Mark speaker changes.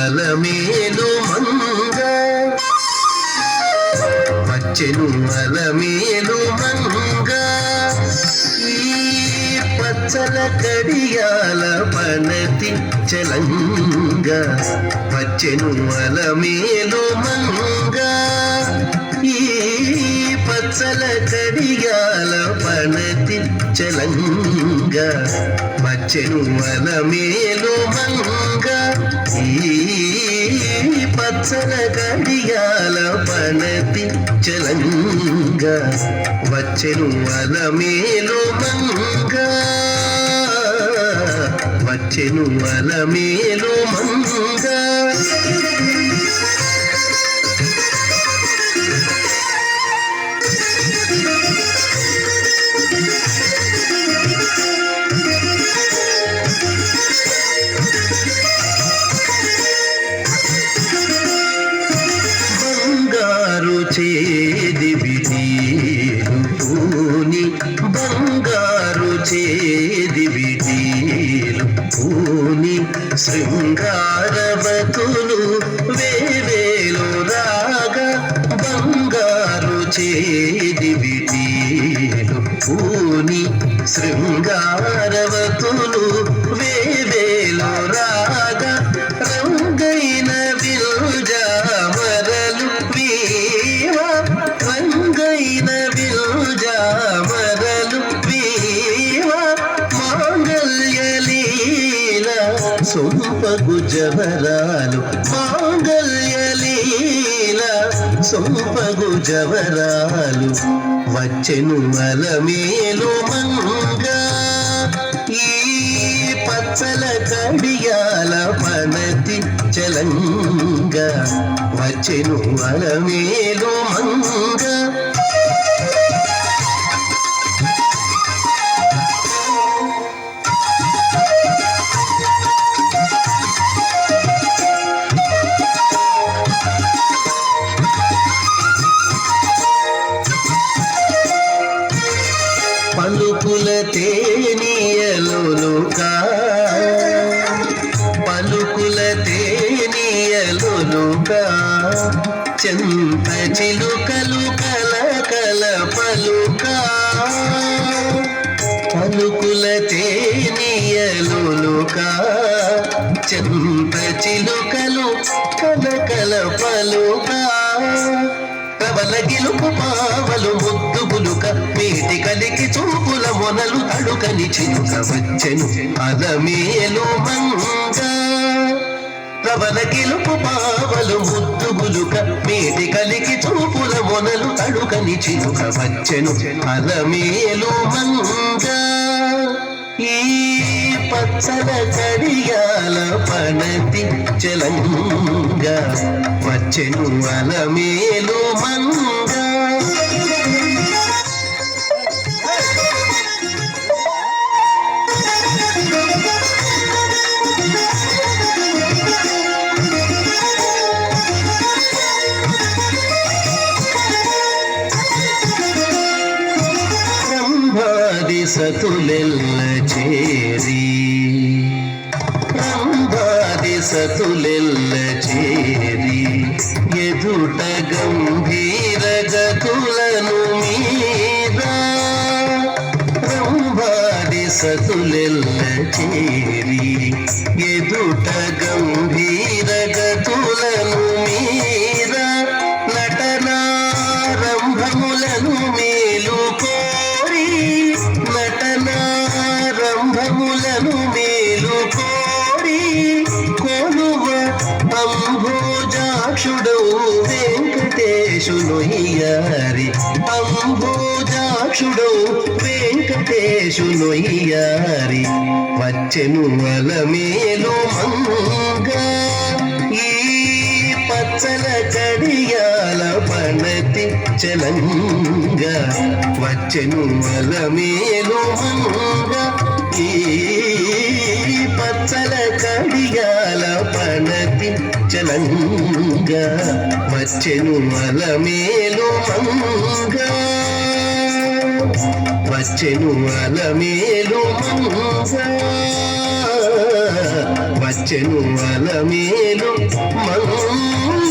Speaker 1: అలమేలు మంగ వచ్చెను అలమేలు మంగ ఈ పచ్చల కడియాల పనతి చలంగ వచ్చెను అలమేలు మంగ ఈ పచ్చల కడియాల పనతి చలంగ వచ్చెను అలమేలు మంగ ఈ పచ్చల కడియాల పనతి చలంగ వచ్చెను అలమేలు మంగ వచ్చెను అలమేలు మంగ చేదివి నీరు పూని బంగారు చేదివి నీరు పూని శృంగారవతులు వేవేలు రాగా బంగారు చేదివి నీరు పూని శృంగారవతులు వేవేలు రాగా రంగైన విరుజామరలు రంగైన విరుజామరలు వీవా మాంగళ్యలీల సొంపగు జవరాలు మాంగళ్యలీల సొంపగు జవరాలు వచ్చెను అలమేలు మంగ ఈ పచ్చల కడియాల పనతి చలంగ వచ్చెను అలమేలు మంగ పలుకుల తేనియలులుగా పలుకుల తేనియలులుగా చెంత చిలుకలు కల కల పలుకా పలుకుల తేనియలులుగా చెంత చిలుకలు కల కల పలుకా ప్రబల గిలుపు పావలు ముద్దు గులుక మీటి కలికి చూపుల మొనలు తడుకని చిలుక వచ్చెను అలమేలు మంగ ప్రబల గిలుపు పావలు ముద్దు గులుక మీటి కలికి చూపుల మొనలు తడుకని చిలుక వచ్చెను అలమేలు మంగ ఈ పచ్చల కడియాల పనతి చలంగ వచ్చెను అలమేలు మంగ సతులెల్ల చేరి రంభాది సతులెల్ల చేరి ఎదుట గంభీర గతులను మీరా రంభాది సతులెల్ల చేరి ఎదుట గంభీర గతులను మీరా నటనారంభములను మేలు నటనారంభములను మేలు కోరి కొలువ అంబోజాక్షుడవు వెంకటేశునొయ్యారి అంబోజాక్షుడవు వెంకటేశునొయ్యారి వచ్చెను అలమేలు మంగ ఈ పచ్చల కడియాల పనతి చలంగ వచ్చెను అలమేలు మంగ ఈ పచ్చల కడియాల పనతి చలంగ వచ్చెను అలమేలు మంగ వచ్చెను అలమేలు మంగ వచ్చెను అలమేలు మంగ